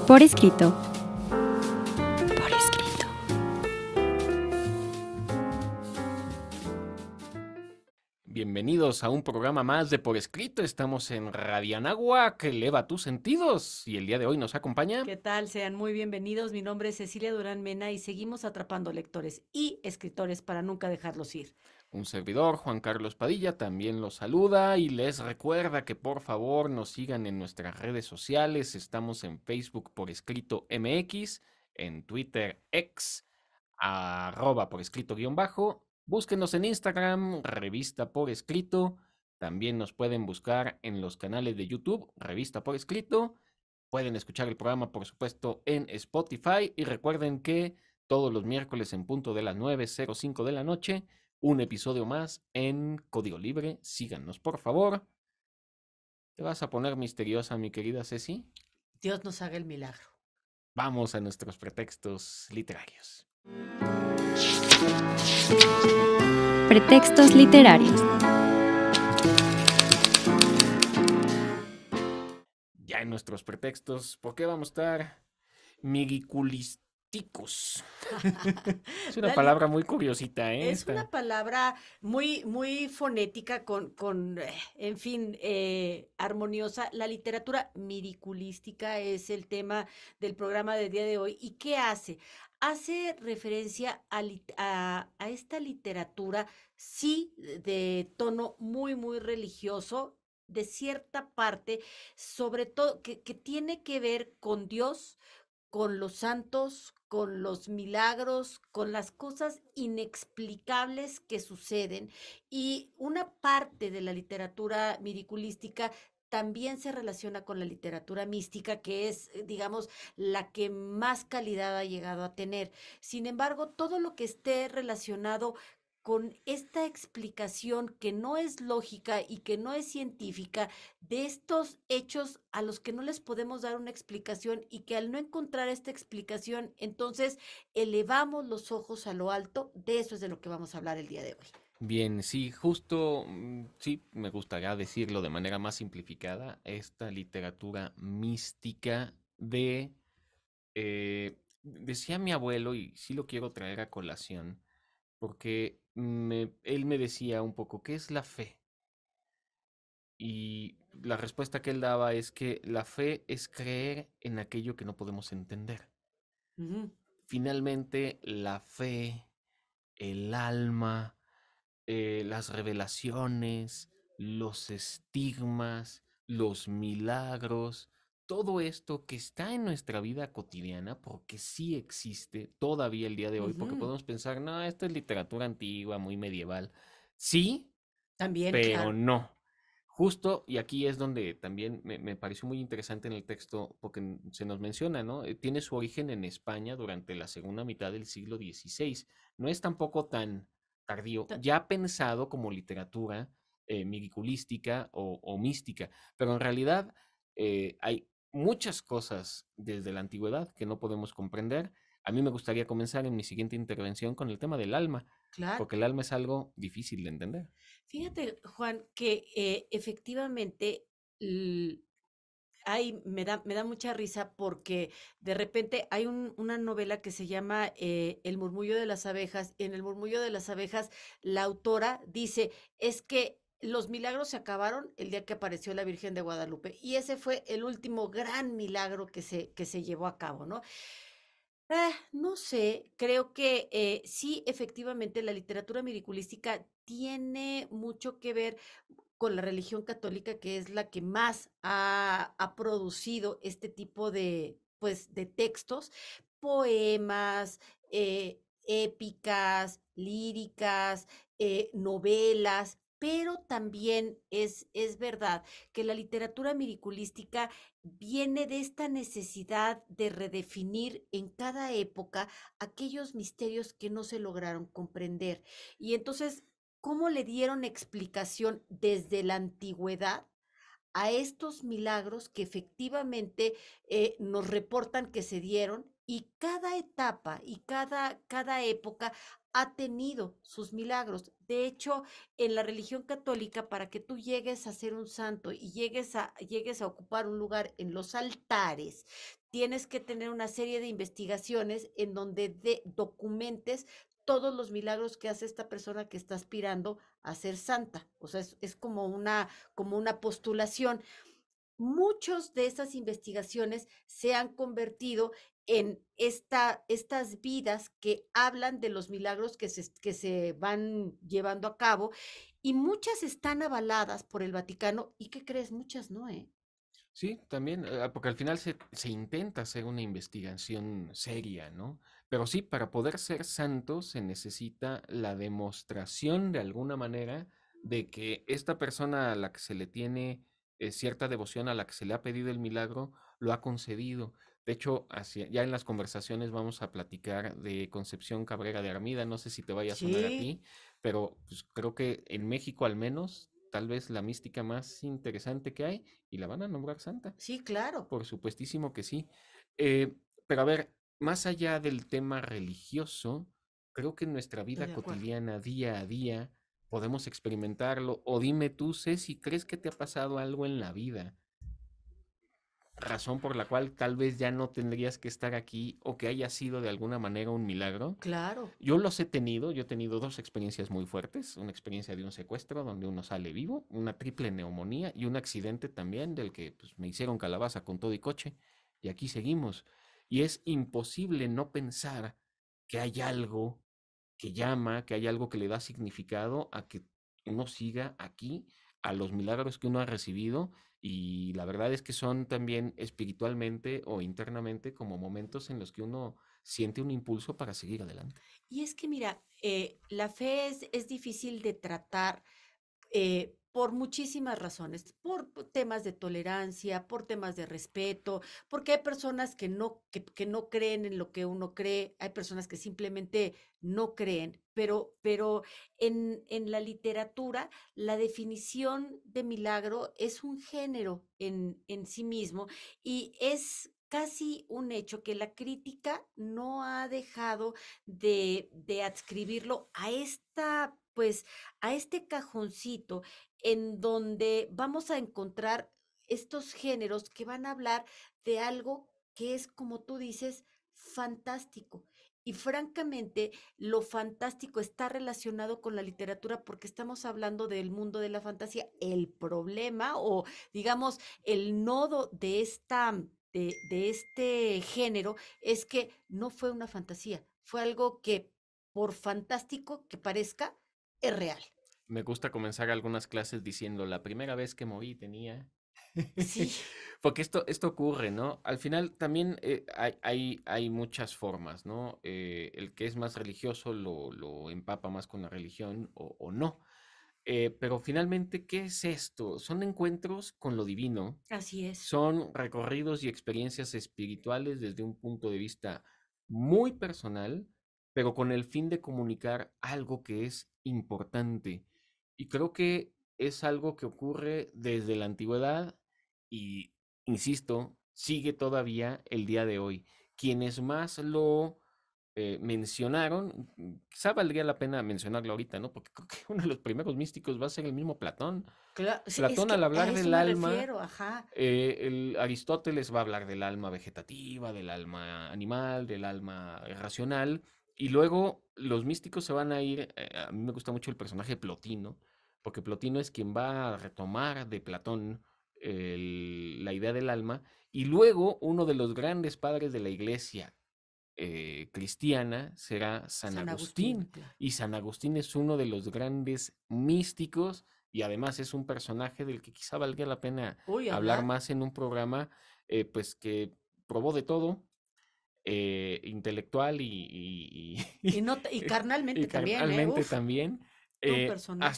Por escrito. Por escrito. Bienvenidos a un programa más de Por Escrito. Estamos en Radio Anáhuac, que eleva tus sentidos. Y el día de hoy nos acompaña... ¿Qué tal? Sean muy bienvenidos. Mi nombre es Cecilia Durán Mena y seguimos atrapando lectores y escritores para nunca dejarlos ir. Un servidor, Juan Carlos Padilla, también los saluda y les recuerda que por favor nos sigan en nuestras redes sociales. Estamos en Facebook Por Escrito MX, en Twitter X, @por escrito _. Búsquenos en Instagram, Revista Por Escrito. También nos pueden buscar en los canales de YouTube, Revista Por Escrito. Pueden escuchar el programa, por supuesto, en Spotify. Y recuerden que todos los miércoles en punto de las 9:05 de la noche, un episodio más en Código Libre. Síganos, por favor. ¿Te vas a poner misteriosa, mi querida Ceci? Dios nos haga el milagro. Vamos a nuestros pretextos literarios. Pretextos literarios. Ya en nuestros pretextos, ¿por qué vamos a estar miriculisticos? Es una palabra muy curiosita, ¿eh? Es una palabra muy fonética en fin, armoniosa. La literatura miriculística es el tema del programa del día de hoy. ¿Y qué hace? Hace referencia a esta literatura, sí, de tono muy religioso, de cierta parte, sobre todo que tiene que ver con Dios, con los santos, con los milagros, con las cosas inexplicables que suceden. Y una parte de la literatura miraculística también se relaciona con la literatura mística, que es, digamos, la que más calidad ha llegado a tener. Sin embargo, todo lo que esté relacionado con esta explicación que no es lógica y que no es científica de estos hechos a los que no les podemos dar una explicación y que al no encontrar esta explicación, entonces elevamos los ojos a lo alto. De eso es de lo que vamos a hablar el día de hoy. Bien, sí, justo, sí, me gustaría decirlo de manera más simplificada, esta literatura mística decía mi abuelo, y sí lo quiero traer a colación, porque él me decía un poco, ¿qué es la fe? Y la respuesta que él daba es que la fe es creer en aquello que no podemos entender. Ujú. Finalmente, la fe, el alma, las revelaciones, los estigmas, los milagros, todo esto que está en nuestra vida cotidiana, porque sí existe todavía el día de hoy, porque Ujú. podemos pensar, no, esta es literatura antigua, muy medieval. Sí, También, pero claro. no. Justo, y aquí es donde también me pareció muy interesante en el texto, porque se nos menciona, ¿no? Tiene su origen en España durante la segunda mitad del siglo XVI. No es tampoco tan tardío, Ta- ya pensado como literatura miraculística o mística, pero en realidad hay muchas cosas desde la antigüedad que no podemos comprender. A mí me gustaría comenzar en mi siguiente intervención con el tema del alma, Claro. porque el alma es algo difícil de entender. Fíjate, Juan, que efectivamente l- me da mucha risa porque de repente hay una novela que se llama El murmullo de las abejas. Y en El murmullo de las abejas, la autora dice, es que los milagros se acabaron el día que apareció la Virgen de Guadalupe. Y ese fue el último gran milagro que se llevó a cabo, ¿no? No sé, creo que sí, efectivamente, la literatura miraculística tiene mucho que ver con la religión católica, que es la que más ha producido este tipo de, pues, de textos, poemas, épicas, líricas, novelas, pero también es verdad que la literatura miraculística viene de esta necesidad de redefinir en cada época aquellos misterios que no se lograron comprender. Y entonces, ¿cómo le dieron explicación desde la antigüedad a estos milagros que efectivamente nos reportan que se dieron? Y cada etapa y cada época ha tenido sus milagros. De hecho, en la religión católica, para que tú llegues a ser un santo y llegues a ocupar un lugar en los altares, tienes que tener una serie de investigaciones en donde documentes todos los milagros que hace esta persona que está aspirando a ser santa. O sea, es como una postulación. Muchas de esas investigaciones se han convertido en estas vidas que hablan de los milagros que se van llevando a cabo, y muchas están avaladas por el Vaticano. ¿Y qué crees? Muchas no, ¿eh? Sí, también, porque al final se intenta hacer una investigación seria, ¿no? Pero sí, para poder ser santo se necesita la demostración de alguna manera de que esta persona a la que se le tiene cierta devoción, a la que se le ha pedido el milagro, lo ha concedido. De hecho, ya en las conversaciones vamos a platicar de Concepción Cabrera de Armida, no sé si te vaya a sonar a Sí, ti, pero pues, creo que en México al menos, tal vez la mística más interesante que hay y la van a nombrar santa. sí, claro. Por supuestísimo que sí. Eh, pero a ver, más allá del tema religioso, creo que en nuestra Estoy vida de acuerdo. cotidiana, día a día, podemos experimentarlo. O dime tú, Ceci, ¿crees que te ha pasado algo en la vida? Razón por la cual tal vez ya no tendrías que estar aquí o que haya sido de alguna manera un milagro. Claro. Yo los he tenido, yo he tenido dos experiencias muy fuertes, una experiencia de un secuestro donde uno sale vivo, una triple neumonía y un accidente también del que pues, me hicieron calabaza con todo y coche y aquí seguimos. Y es imposible no pensar que hay algo que llama, que hay algo que le da significado a que uno siga aquí, a los milagros que uno ha recibido y la verdad es que son también espiritualmente o internamente como momentos en los que uno siente un impulso para seguir adelante. Y es que mira, la fe es difícil de tratar por muchísimas razones, por temas de tolerancia, por temas de respeto, porque hay personas que no creen en lo que uno cree, hay personas que simplemente no creen, pero en la literatura la definición de milagro es un género en sí mismo, y es casi un hecho que la crítica no ha dejado de adscribirlo a esta, pues, a este cajoncito en donde vamos a encontrar estos géneros que van a hablar de algo que es, como tú dices, fantástico. Y francamente, lo fantástico está relacionado con la literatura porque estamos hablando del mundo de la fantasía. El problema, o digamos, el nodo de este género, es que no fue una fantasía, fue algo que, por fantástico que parezca, es real. Me gusta comenzar algunas clases diciendo, la primera vez que morí tenía... Sí, Porque esto ocurre, ¿no? Al final también hay muchas formas, ¿no? El que es más religioso lo empapa más con la religión o no. Pero finalmente, ¿qué es esto? Son encuentros con lo divino, así es. son recorridos y experiencias espirituales desde un punto de vista muy personal, pero con el fin de comunicar algo que es importante. Y creo que es algo que ocurre desde la antigüedad y, insisto, sigue todavía el día de hoy. Quienes más lo mencionaron, quizá valdría la pena mencionarlo ahorita, ¿no? Porque creo que uno de los primeros místicos va a ser el mismo Platón. Sí, es Platón al que a hablar eso del me alma, refiero, ajá. el Aristóteles va a hablar del alma vegetativa, del alma animal, del alma racional, y luego los místicos se van a ir, a mí me gusta mucho el personaje de Plotino, porque Plotino es quien va a retomar de Platón la idea del alma, y luego uno de los grandes padres de la iglesia cristiana será San San Agustín, Agustín. claro. Y San Agustín es uno de los grandes místicos y además es un personaje del que quizá valga la pena Uy, hablar hablar. más en un programa, pues que probó de todo, intelectual Y no, y y carnalmente también, ¿eh? carnalmente Uf, también, todo un personaje.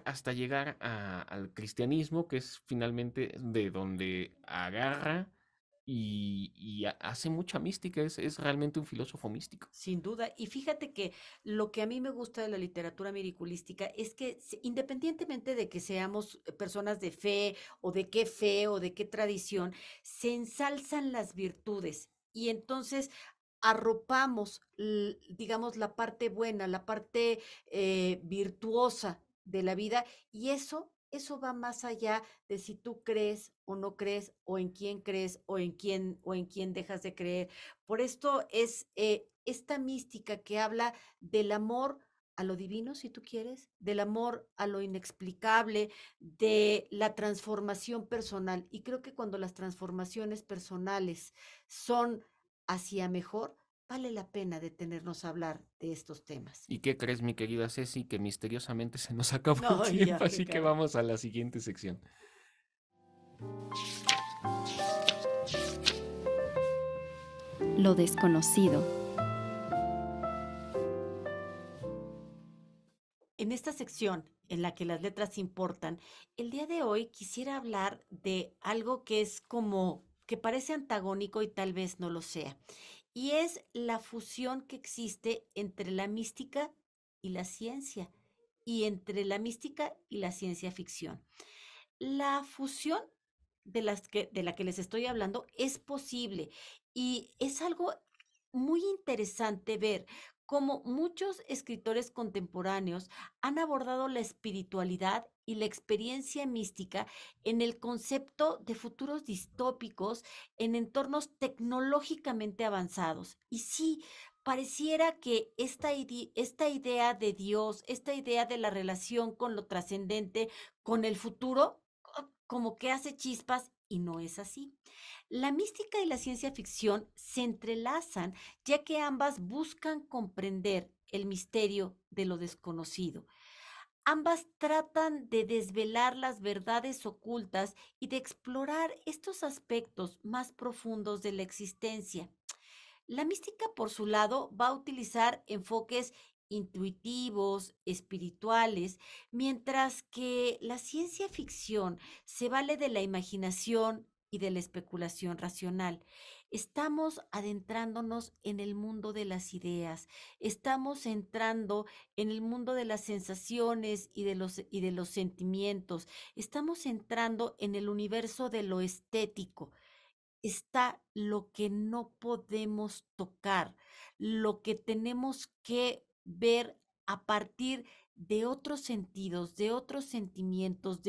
hasta llegar al cristianismo, que es finalmente de donde agarra hace mucha mística, es realmente un filósofo místico. Sin duda. Y fíjate que lo que a mí me gusta de la literatura miraculística es que, independientemente de que seamos personas de fe o de qué tradición, se ensalzan las virtudes. Y entonces arropamos, digamos, la parte buena, la parte virtuosa de la vida, y eso va más allá de si tú crees o no crees, o en quién crees, o en quién dejas de creer. Por esto es esta mística que habla del amor a lo divino, si tú quieres, del amor a lo inexplicable, de la transformación personal. Y creo que cuando las transformaciones personales son hacia mejor, vale la pena detenernos a hablar de estos temas. ¿Y qué crees, mi querida Ceci? Que misteriosamente se nos acabó el No, tiempo, ya, qué así que caray. vamos a la siguiente sección. Lo desconocido. En esta sección en la que las letras importan, el día de hoy quisiera hablar de algo que es como que parece antagónico y tal vez no lo sea. Y es la fusión que existe entre la mística y la ciencia, y entre la mística y la ciencia ficción. La fusión de la que les estoy hablando es posible y es algo muy interesante ver cómo muchos escritores contemporáneos han abordado la espiritualidad y la experiencia mística en el concepto de futuros distópicos en entornos tecnológicamente avanzados. Y sí, pareciera que esta idea de Dios, esta idea de la relación con lo trascendente, con el futuro, como que hace chispas y no es así. La mística y la ciencia ficción se entrelazan ya que ambas buscan comprender el misterio de lo desconocido. Ambas tratan de desvelar las verdades ocultas y de explorar estos aspectos más profundos de la existencia. La mística, por su lado, va a utilizar enfoques intuitivos, espirituales, mientras que la ciencia ficción se vale de la imaginación y de la especulación racional. Estamos adentrándonos en el mundo de las ideas, estamos entrando en el mundo de las sensaciones y de los sentimientos, estamos entrando en el universo de lo estético. Está lo que no podemos tocar, lo que tenemos que ver a partir de otros sentidos, de otros sentimientos,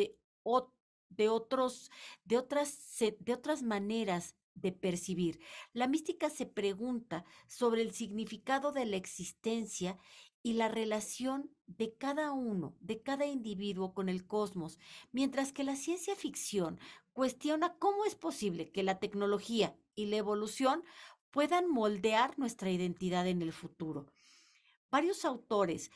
ot- de otros, de otras maneras de percibir. La mística se pregunta sobre el significado de la existencia y la relación de cada uno, de cada individuo con el cosmos, mientras que la ciencia ficción cuestiona cómo es posible que la tecnología y la evolución puedan moldear nuestra identidad en el futuro. Varios autores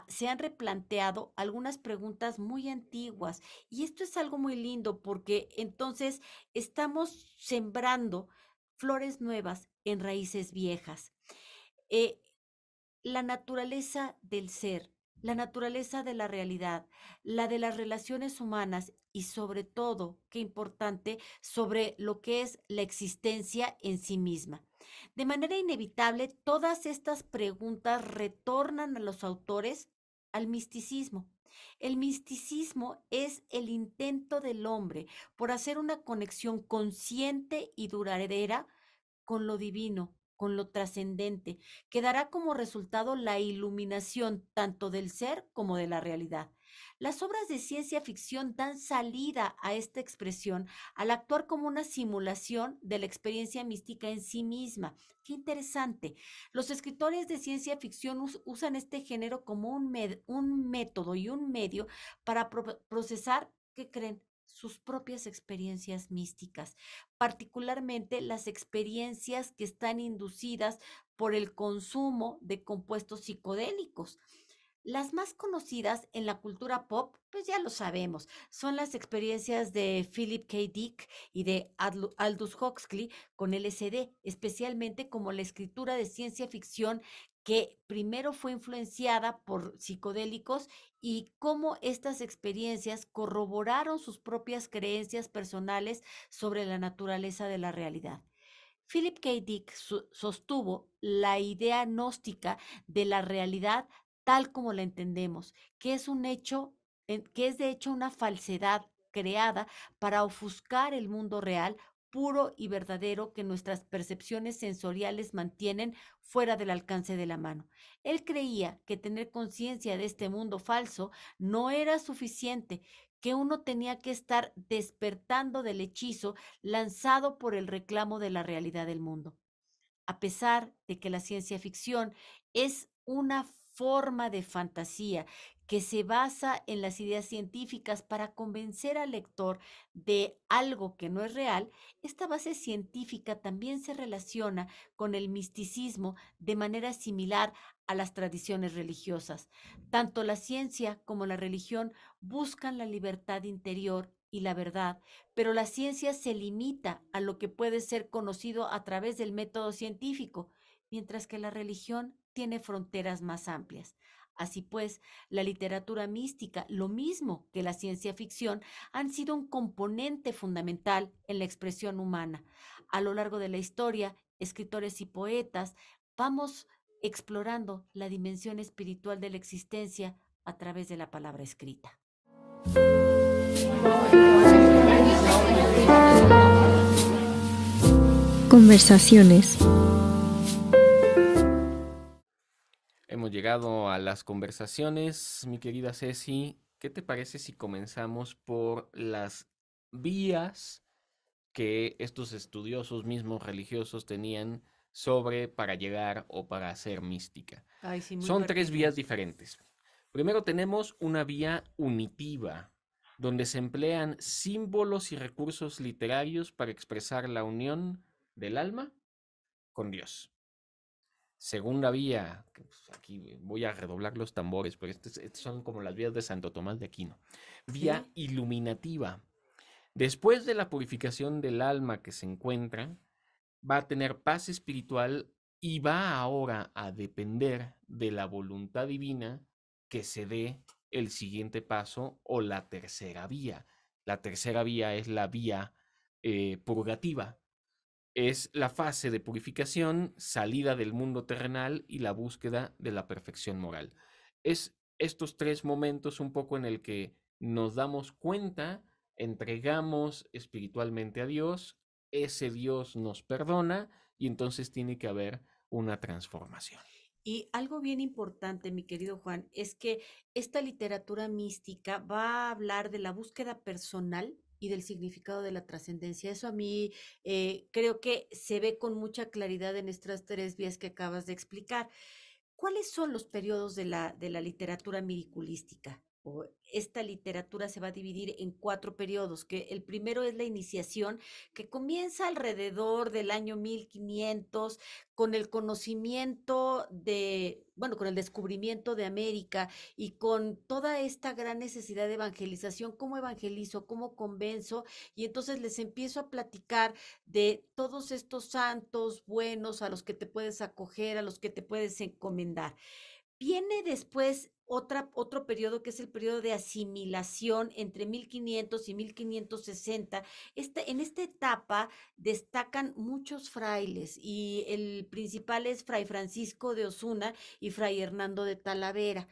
se han replanteado algunas preguntas muy antiguas y esto es algo muy lindo porque entonces estamos sembrando flores nuevas en raíces viejas. Eh, la naturaleza del ser, la naturaleza de la realidad, la de las relaciones humanas y sobre todo, qué importante, sobre lo que es la existencia en sí misma. De manera inevitable, todas estas preguntas retornan a los autores al misticismo. El misticismo es el intento del hombre por hacer una conexión consciente y duradera con lo divino, con lo trascendente, que dará como resultado la iluminación tanto del ser como de la realidad. Las obras de ciencia ficción dan salida a esta expresión al actuar como una simulación de la experiencia mística en sí misma. Qué interesante. Los escritores de ciencia ficción usan este género como un método y un medio para procesar, ¿qué creen? Sus propias experiencias místicas, particularmente las experiencias que están inducidas por el consumo de compuestos psicodélicos. Las más conocidas en la cultura pop, pues ya lo sabemos, son las experiencias de Philip K. Dick y de Aldous Huxley con LSD, especialmente como la escritura de ciencia ficción que primero fue influenciada por psicodélicos y cómo estas experiencias corroboraron sus propias creencias personales sobre la naturaleza de la realidad. Philip K. Dick sostuvo la idea gnóstica de la realidad tal como la entendemos, que es un hecho, que es de hecho una falsedad creada para ofuscar el mundo real puro y verdadero que nuestras percepciones sensoriales mantienen fuera del alcance de la mano. Él creía que tener conciencia de este mundo falso no era suficiente, que uno tenía que estar despertando del hechizo lanzado por el reclamo de la realidad del mundo. A pesar de que la ciencia ficción es una forma de fantasía que se basa en las ideas científicas para convencer al lector de algo que no es real, esta base científica también se relaciona con el misticismo de manera similar a las tradiciones religiosas. Tanto la ciencia como la religión buscan la libertad interior y la verdad, pero la ciencia se limita a lo que puede ser conocido a través del método científico, mientras que la religión tiene fronteras más amplias. Así pues, la literatura mística, lo mismo que la ciencia ficción, han sido un componente fundamental en la expresión humana. A lo largo de la historia, escritores y poetas vamos explorando la dimensión espiritual de la existencia a través de la palabra escrita. Conversaciones. Hemos llegado a las conversaciones, mi querida Ceci. ¿Qué te parece si comenzamos por las vías que estos estudiosos mismos religiosos tenían sobre para llegar o para hacer mística? Ay, sí, muy Son tres vías pertinente. diferentes. Primero tenemos una vía unitiva, donde se emplean símbolos y recursos literarios para expresar la unión del alma con Dios. Segunda vía, aquí voy a redoblar los tambores, pero estas son como las vías de Santo Tomás de Aquino. Vía Sí. iluminativa. Después de la purificación del alma que se encuentra, va a tener paz espiritual y va ahora a depender de la voluntad divina que se dé el siguiente paso o la tercera vía. La tercera vía es la vía purgativa. Es la fase de purificación, salida del mundo terrenal y la búsqueda de la perfección moral. Es estos tres momentos un poco en el que nos damos cuenta, entregamos espiritualmente a Dios, ese Dios nos perdona y entonces tiene que haber una transformación. Y algo bien importante, mi querido Juan, es que esta literatura mística va a hablar de la búsqueda personal y del significado de la trascendencia. Eso a mí creo que se ve con mucha claridad en estas tres vías que acabas de explicar. ¿Cuáles son los periodos de la literatura miraculística? O esta literatura se va a dividir en 4 periodos, que el primero es la iniciación, que comienza alrededor del año 1500 con el conocimiento de, bueno, con el descubrimiento de América y con toda esta gran necesidad de evangelización, cómo evangelizo, cómo convenzo, y entonces les empiezo a platicar de todos estos santos buenos a los que te puedes acoger, a los que te puedes encomendar. Viene después otro periodo que es el periodo de asimilación entre 1500 y 1560. En esta etapa destacan muchos frailes y el principal es Fray Francisco de Osuna y Fray Hernando de Talavera.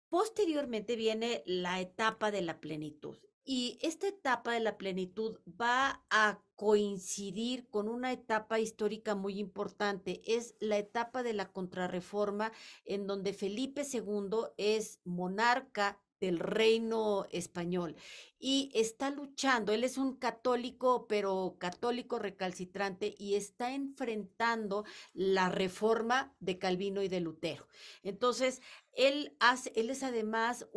Posteriormente viene la etapa de la plenitud. Y esta etapa de la plenitud va a coincidir con una etapa histórica muy importante. Es la etapa de la contrarreforma, en donde Felipe II es monarca del reino español y está luchando. Él es un católico, pero católico recalcitrante, y está enfrentando la reforma de Calvino y de Lutero. Entonces, él es además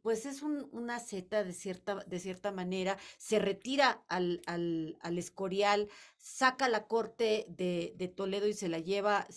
pues es una zeta de cierta manera, se retira al Escorial, saca la corte de Toledo y se la lleva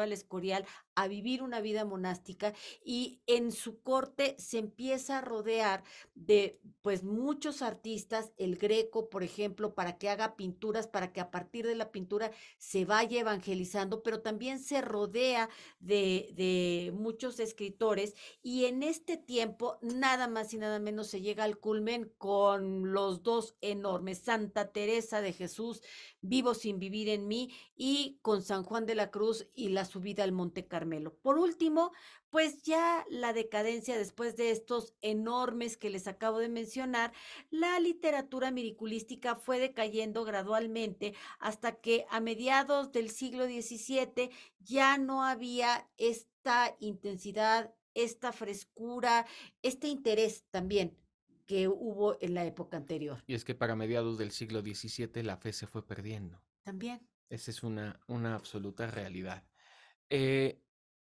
al Escorial a vivir una vida monástica, y en su corte se empieza a rodear de pues muchos artistas, el Greco, por ejemplo, para que haga pinturas, para que a partir de la pintura se vaya evangelizando, pero también se rodea de muchos escritores escritores, y en este tiempo nada más y nada menos se llega al culmen con los dos enormes, Santa Teresa de Jesús, Vivo sin vivir en mí, y con San Juan de la Cruz y la subida al Monte Carmelo. Por último, pues ya la decadencia después de estos enormes que les acabo de mencionar, la literatura miraculística fue decayendo gradualmente hasta que a mediados del siglo XVII ya no había esta intensidad, esta frescura, este interés también que hubo en la época anterior. Y es que para mediados del siglo XVII la fe se fue perdiendo. También. Esa es una absoluta realidad. Eh,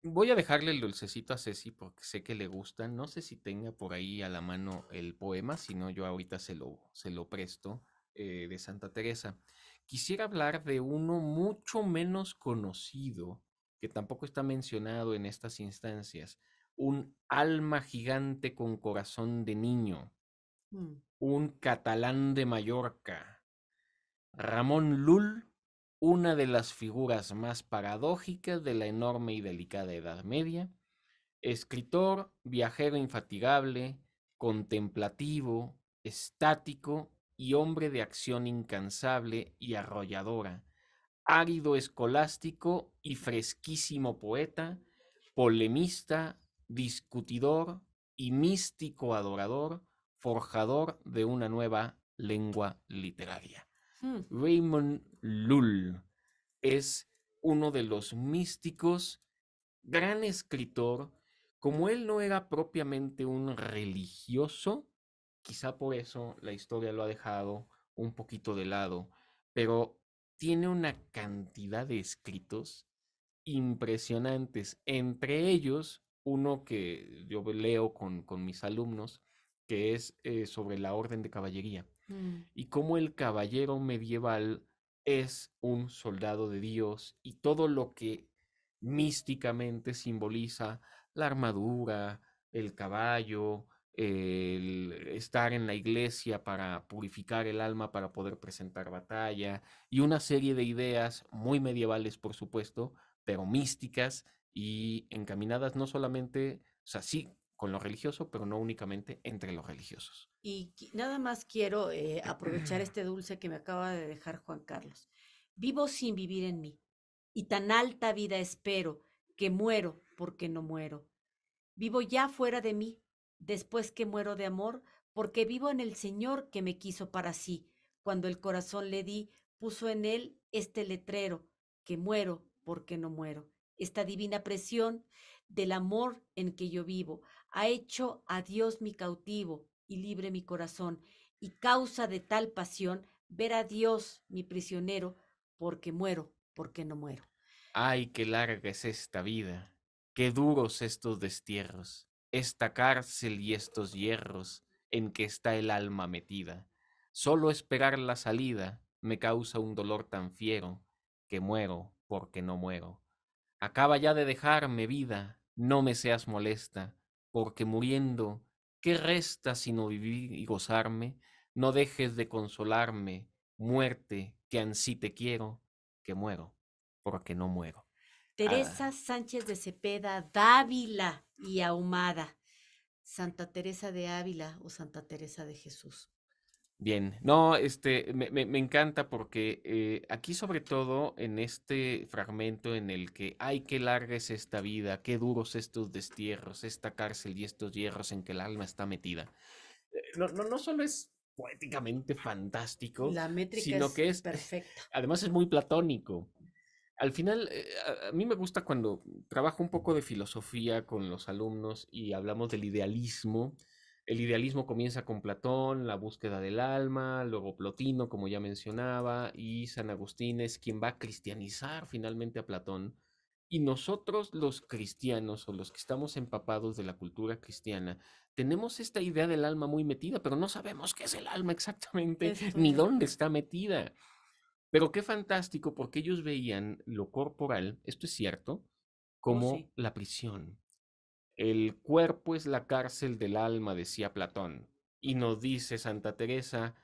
Voy a dejarle el dulcecito a Ceci porque sé que le gusta. No sé si tenga por ahí a la mano el poema, si no yo ahorita se lo presto, de Santa Teresa. Quisiera hablar de uno mucho menos conocido, que tampoco está mencionado en estas instancias. Un alma gigante con corazón de niño, Mm. un catalán de Mallorca, Ramón Lull, una de las figuras más paradójicas de la enorme y delicada Edad Media, escritor, viajero infatigable, contemplativo, estático y hombre de acción incansable y arrolladora, árido escolástico y fresquísimo poeta, polemista, discutidor y místico adorador, forjador de una nueva lengua literaria. Mm. Raymond Lull es uno de los místicos, gran escritor. Como él no era propiamente un religioso, quizá por eso la historia lo ha dejado un poquito de lado, pero tiene una cantidad de escritos impresionantes, entre ellos uno que yo leo con mis alumnos, que es sobre la Orden de Caballería, Mm. y cómo el caballero medieval es un soldado de Dios y todo lo que místicamente simboliza la armadura, el caballo, el estar en la iglesia para purificar el alma para poder presentar batalla y una serie de ideas muy medievales, por supuesto, pero místicas y encaminadas no solamente, o sea, sí, con lo religioso, pero no únicamente entre los religiosos. Y nada más quiero aprovechar este dulce que me acaba de dejar Juan Carlos. Vivo sin vivir en mí, y tan alta vida espero, que muero porque no muero. Vivo ya fuera de mí, después que muero de amor, porque vivo en el Señor que me quiso para sí. Cuando el corazón le di, puso en él este letrero, que muero porque no muero. Esta divina presión del amor en que yo vivo ha hecho a Dios mi cautivo y libre mi corazón, y causa de tal pasión ver a Dios mi prisionero, porque muero porque no muero. Ay, qué larga es esta vida, qué duros estos destierros, esta cárcel y estos hierros en que está el alma metida. Solo esperar la salida me causa un dolor tan fiero que muero porque no muero. Acaba ya de dejarme vida, no me seas molesta, porque muriendo, ¿qué resta sino vivir y gozarme? No dejes de consolarme, muerte, que ansí te quiero, que muero porque no muero. Teresa Ah, Sánchez de Cepeda, Dávila y Ahumada. Santa Teresa de Ávila o Santa Teresa de Jesús. bien, no, me encanta porque aquí sobre todo en este fragmento en el que, ay, qué larga es esta vida, qué duros estos destierros, esta cárcel y estos hierros en que el alma está metida. No solo es poéticamente fantástico, La métrica sino es que es, perfecta. además es muy platónico. Al final, a mí me gusta cuando trabajo un poco de filosofía con los alumnos y hablamos del idealismo. El idealismo comienza con Platón, la búsqueda del alma, luego Plotino, como ya mencionaba, y San Agustín es quien va a cristianizar finalmente a Platón. Y nosotros los cristianos o los que estamos empapados de la cultura cristiana, tenemos esta idea del alma muy metida, pero no sabemos qué es el alma exactamente, Estoy ni de dónde acuerdo. está metida. Pero qué fantástico, porque ellos veían lo corporal, esto es cierto, Oh, como sí. la prisión. El cuerpo es la cárcel del alma, decía Platón. Y nos dice Santa Teresa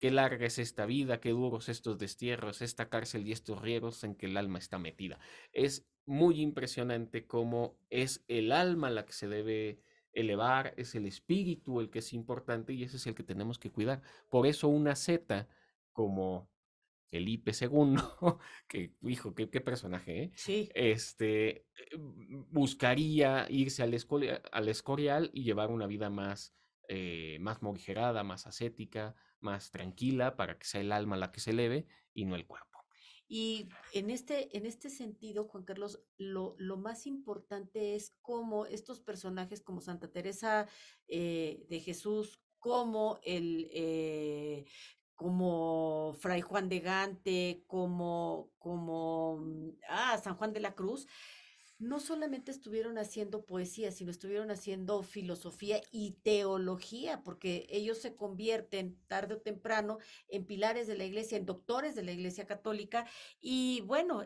qué larga es esta vida, qué duros estos destierros, esta cárcel y estos riegos en que el alma está metida. Es muy impresionante cómo es el alma la que se debe elevar, es el espíritu el que es importante y ese es el que tenemos que cuidar. Por eso una zeta como Felipe II, que, hijo, qué personaje, ¿eh? Sí. Buscaría irse al Escorial y llevar una vida más morigerada, más ascética, más tranquila, para que sea el alma la que se eleve y no el cuerpo. Y en este sentido, Juan Carlos, lo más importante es cómo estos personajes como Santa Teresa de Jesús, como Fray Juan de Gante, San Juan de la Cruz, no solamente estuvieron haciendo poesía, sino estuvieron haciendo filosofía y teología, porque ellos se convierten tarde o temprano en pilares de la iglesia, en doctores de la iglesia católica. Y bueno,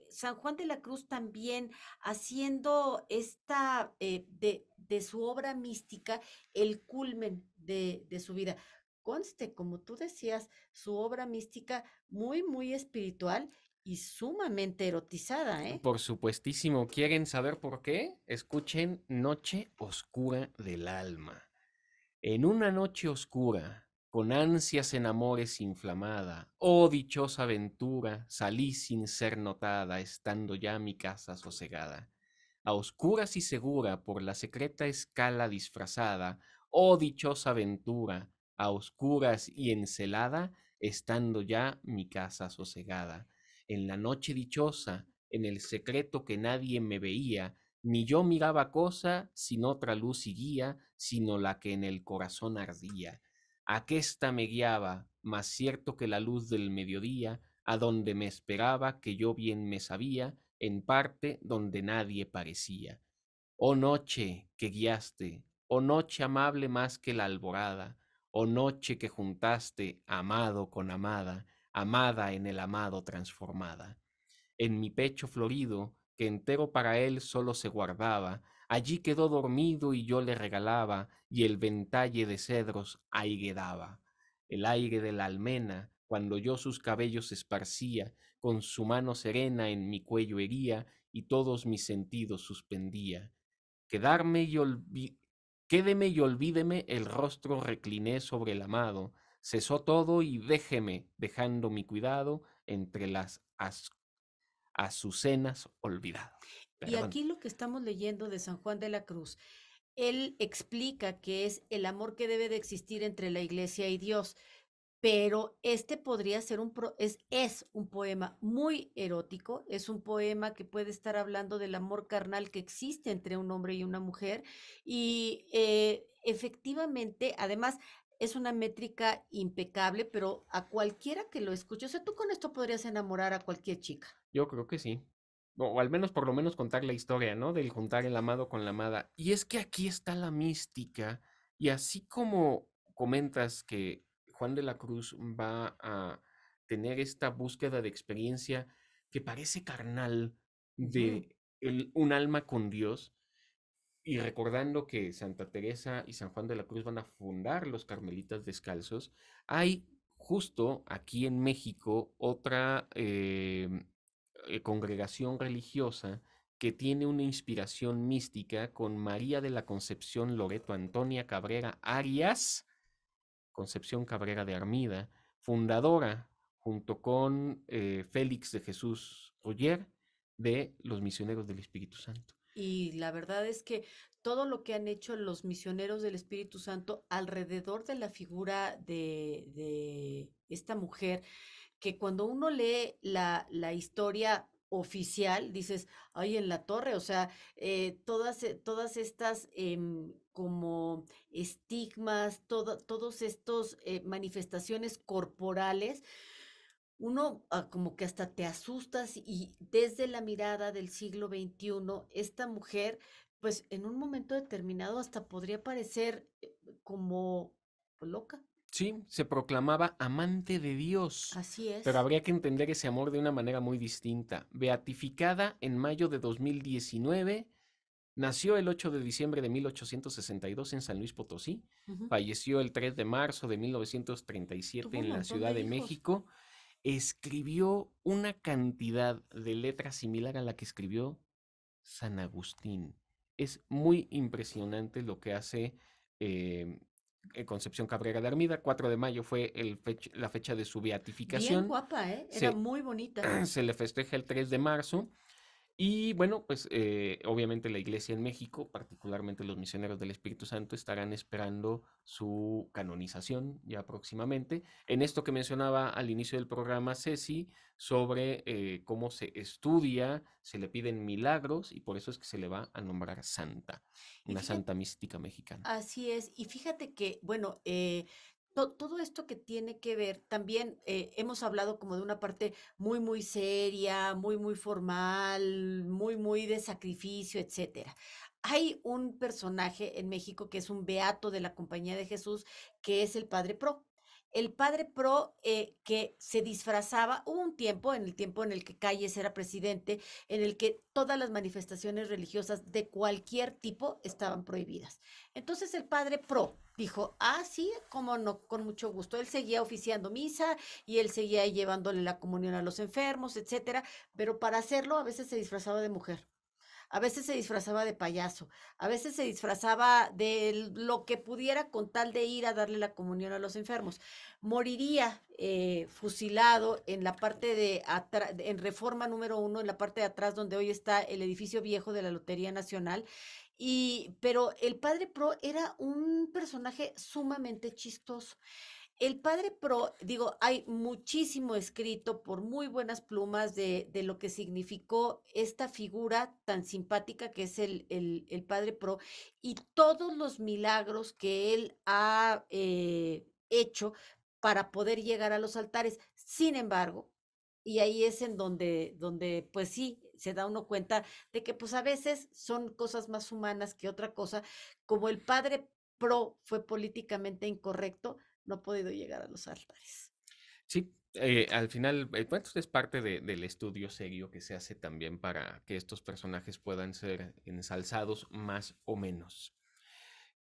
San Juan de la Cruz también haciendo de su obra mística el culmen de su vida. Conste, como tú decías, su obra mística muy, muy espiritual y sumamente erotizada, ¿eh? Por supuestísimo, ¿quieren saber por qué? Escuchen Noche Oscura del Alma. En una noche oscura, con ansias en amores inflamada, oh dichosa aventura, salí sin ser notada, estando ya mi casa sosegada. A oscuras y segura, por la secreta escala disfrazada, oh dichosa aventura, a oscuras y encelada, estando ya mi casa sosegada. En la noche dichosa, en el secreto que nadie me veía, ni yo miraba cosa sin otra luz y guía, sino la que en el corazón ardía. Aquesta me guiaba, más cierto que la luz del mediodía, a donde me esperaba, que yo bien me sabía, en parte donde nadie parecía. Oh noche que guiaste, oh noche amable más que la alborada, oh noche que juntaste amado con amada, amada en el amado transformada. En mi pecho florido, que entero para él solo se guardaba, allí quedó dormido y yo le regalaba, y el ventalle de cedros aire daba. El aire de la almena, cuando yo sus cabellos esparcía, con su mano serena en mi cuello hería, y todos mis sentidos suspendía. Quedarme y Quédeme y olvídeme, el rostro recliné sobre el amado, cesó todo y déjeme, dejando mi cuidado entre las azucenas olvidado. Y Perdón. aquí lo que estamos leyendo de San Juan de la Cruz, él explica que es el amor que debe de existir entre la iglesia y Dios, pero este podría ser es un poema muy erótico, es un poema que puede estar hablando del amor carnal que existe entre un hombre y una mujer y efectivamente, además, es una métrica impecable, pero a cualquiera que lo escuche, o sea, tú con esto podrías enamorar a cualquier chica. Yo creo que sí. O al menos por lo menos contar la historia, ¿no? Del juntar el amado con la amada. Y es que aquí está la mística. Y así como comentas que Juan de la Cruz va a tener esta búsqueda de experiencia que parece carnal Ujú. de un alma con Dios, y recordando que Santa Teresa y San Juan de la Cruz van a fundar los Carmelitas Descalzos, hay justo aquí en México otra congregación religiosa que tiene una inspiración mística con María de la Concepción Loreto Antonia Cabrera Arias, Concepción Cabrera de Armida, fundadora junto con Félix de Jesús Roger de los Misioneros del Espíritu Santo. Y la verdad es que todo lo que han hecho los misioneros del Espíritu Santo alrededor de la figura de esta mujer, que cuando uno lee la historia oficial, dices, ay, en la torre, o sea, todas estas como estigmas, todos estos manifestaciones corporales, uno como que hasta te asustas y desde la mirada del siglo XXI, esta mujer, pues en un momento determinado hasta podría parecer como pues, loca. Sí, se proclamaba amante de Dios, Así pero es. habría que entender ese amor de una manera muy distinta. Beatificada en mayo de 2019 Nació el 8 de diciembre de 1862 en San Luis Potosí. Ujú. Falleció el 3 de marzo de 1937 Tuvo un en la montón Ciudad de de hijos. México. Escribió una cantidad de letras similar a la que escribió San Agustín. Es muy impresionante lo que hace eh, Concepción Cabrera de Armida. 4 de mayo fue la fecha de su Bien beatificación. guapa, ¿eh? Era Se, muy bonita. se le festeja el 3 de marzo. Y bueno, pues obviamente la iglesia en México, particularmente los misioneros del Espíritu Santo, estarán esperando su canonización ya próximamente. En esto que mencionaba al inicio del programa Ceci, sobre cómo se estudia, se le piden milagros y por eso es que se le va a nombrar santa, Y una fíjate, santa mística mexicana. así es. Y fíjate que, bueno, todo esto que tiene que ver, también hemos hablado como de una parte muy, muy seria, muy, muy formal, muy, muy de sacrificio, etcétera. Hay un personaje en México que es un beato de la Compañía de Jesús, que es el Padre Pro. El Padre Pro que se disfrazaba, hubo un tiempo, en el tiempo en el que Calles era presidente, en el que todas las manifestaciones religiosas de cualquier tipo estaban prohibidas. Entonces el Padre Pro dijo, ah, sí, cómo no, con mucho gusto. Él seguía oficiando misa y él seguía llevándole la comunión a los enfermos, etcétera, pero para hacerlo a veces se disfrazaba de mujer. A veces se disfrazaba de payaso, a veces se disfrazaba de lo que pudiera con tal de ir a darle la comunión a los enfermos. Moriría fusilado en la parte de atrás, en Reforma número 1, en la parte de atrás donde hoy está el edificio viejo de la Lotería Nacional. Pero el Padre Pro era un personaje sumamente chistoso. El Padre Pro, digo, hay muchísimo escrito por muy buenas plumas de lo que significó esta figura tan simpática que es el Padre Pro y todos los milagros que él ha hecho para poder llegar a los altares. Sin embargo, y ahí es en donde pues sí, se da uno cuenta de que pues a veces son cosas más humanas que otra cosa, como el Padre Pro fue políticamente incorrecto, no ha podido llegar a los altares. Sí, al final, bueno, es parte del estudio serio que se hace también para que estos personajes puedan ser ensalzados más o menos.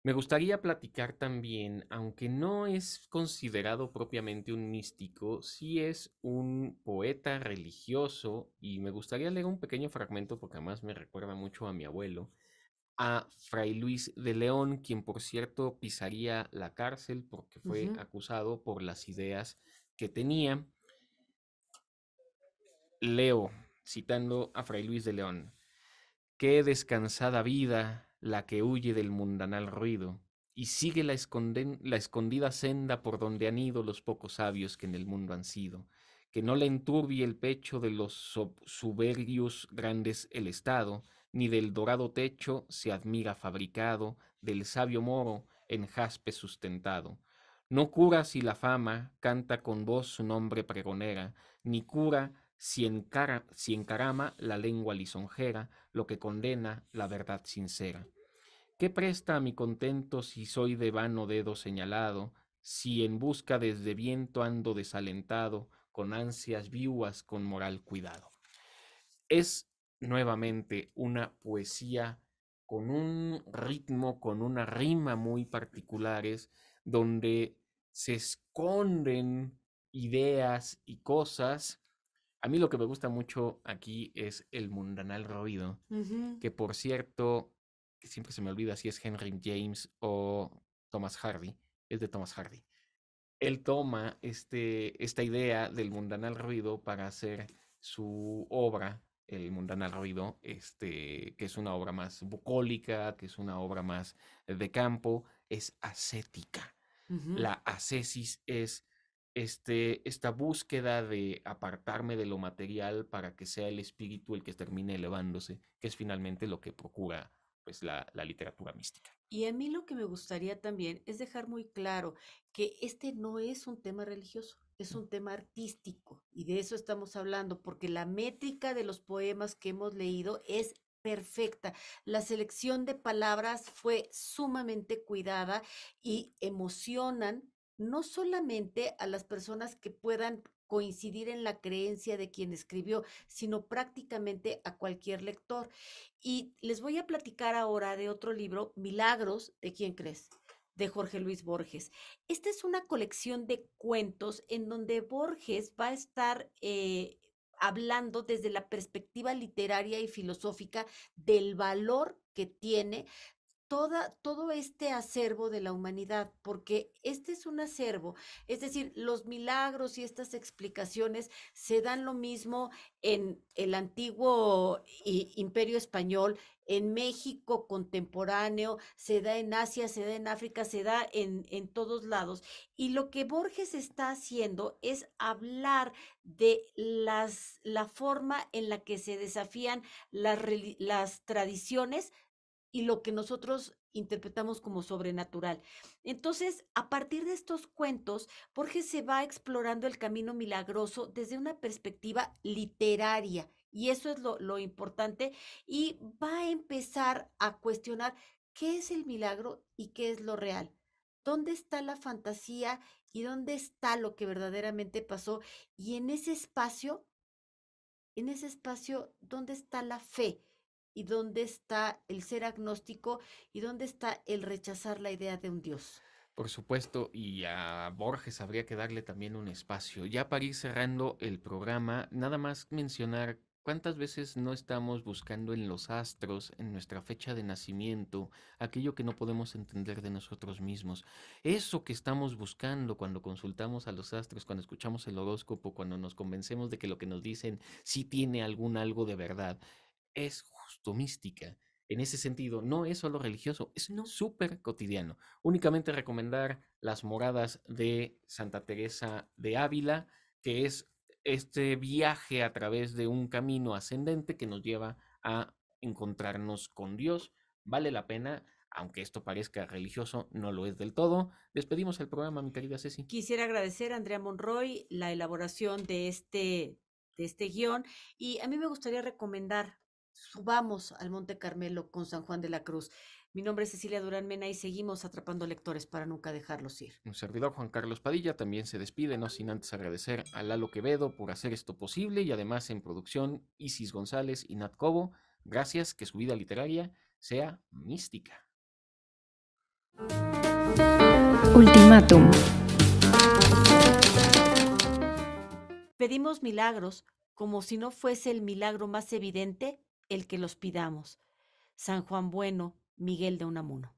Me gustaría platicar también, aunque no es considerado propiamente un místico, sí es un poeta religioso y me gustaría leer un pequeño fragmento porque además me recuerda mucho a mi abuelo, a Fray Luis de León, quien por cierto pisaría la cárcel porque fue Ujú. acusado por las ideas que tenía. Leo, citando a Fray Luis de León: qué descansada vida la que huye del mundanal ruido y sigue la escondida senda por donde han ido los pocos sabios que en el mundo han sido, que no le enturbie el pecho de los soberbios grandes el estado, ni del dorado techo se admira fabricado, del sabio moro en jaspe sustentado. No cura si la fama canta con voz su nombre pregonera, ni cura si encarama la lengua lisonjera, lo que condena la verdad sincera. ¿Qué presta a mi contento si soy de vano dedo señalado, si en busca desde viento ando desalentado, con ansias viuas, con moral cuidado? Es nuevamente una poesía con un ritmo, con una rima muy particulares, donde se esconden ideas y cosas. A mí lo que me gusta mucho aquí es el mundanal ruido, Ujú. que por cierto, que siempre se me olvida si es Henry James o Thomas Hardy, es de Thomas Hardy. Él toma esta idea del mundanal ruido para hacer su obra, el mundanal ruido, que es una obra más bucólica, que es una obra más de campo, es ascética. Ujú. La ascesis es esta búsqueda de apartarme de lo material para que sea el espíritu el que termine elevándose, que es finalmente lo que procura pues, la literatura mística. Y a mí lo que me gustaría también es dejar muy claro que este no es un tema religioso, es un tema artístico y de eso estamos hablando, porque la métrica de los poemas que hemos leído es perfecta. La selección de palabras fue sumamente cuidada y emocionan no solamente a las personas que puedan coincidir en la creencia de quien escribió, sino prácticamente a cualquier lector. Y les voy a platicar ahora de otro libro, Milagros, ¿de quién crees? De Jorge Luis Borges. Esta es una colección de cuentos en donde Borges va a estar hablando desde la perspectiva literaria y filosófica del valor que tiene todo este acervo de la humanidad, porque este es un acervo, es decir, los milagros y estas explicaciones se dan lo mismo en el antiguo Imperio Español, en México contemporáneo, se da en Asia, se da en África, se da en todos lados. Y lo que Borges está haciendo es hablar de la forma en la que se desafían las tradiciones y lo que nosotros interpretamos como sobrenatural. Entonces, a partir de estos cuentos, Borges se va explorando el camino milagroso desde una perspectiva literaria, y eso es lo importante, y va a empezar a cuestionar qué es el milagro y qué es lo real. ¿Dónde está la fantasía y dónde está lo que verdaderamente pasó? Y en ese espacio, ¿dónde está la fe? ¿Y dónde está el ser agnóstico? ¿Y dónde está el rechazar la idea de un Dios? Por supuesto, y a Borges habría que darle también un espacio. Ya para ir cerrando el programa, nada más mencionar cuántas veces no estamos buscando en los astros, en nuestra fecha de nacimiento, aquello que no podemos entender de nosotros mismos. Eso que estamos buscando cuando consultamos a los astros, cuando escuchamos el horóscopo, cuando nos convencemos de que lo que nos dicen sí tiene algo de verdad, es justo mística. En ese sentido, no es solo religioso, es súper cotidiano. Únicamente recomendar las moradas de Santa Teresa de Ávila, que es este viaje a través de un camino ascendente que nos lleva a encontrarnos con Dios. Vale la pena, aunque esto parezca religioso, no lo es del todo. Despedimos el programa, mi querida Ceci. Quisiera agradecer a Andrea Monroy la elaboración de este guión, y a mí me gustaría recomendar, subamos al Monte Carmelo con San Juan de la Cruz. Mi nombre es Cecilia Durán Mena y seguimos atrapando lectores para nunca dejarlos ir. Un servidor, Juan Carlos Padilla, también se despide, no sin antes agradecer a Lalo Quevedo por hacer esto posible, y además en producción Isis González y Nat Cobo. Gracias, que su vida literaria sea mística. Ultimátum. Pedimos milagros como si no fuese el milagro más evidente el que los pidamos. San Juan Bueno, Miguel de Unamuno.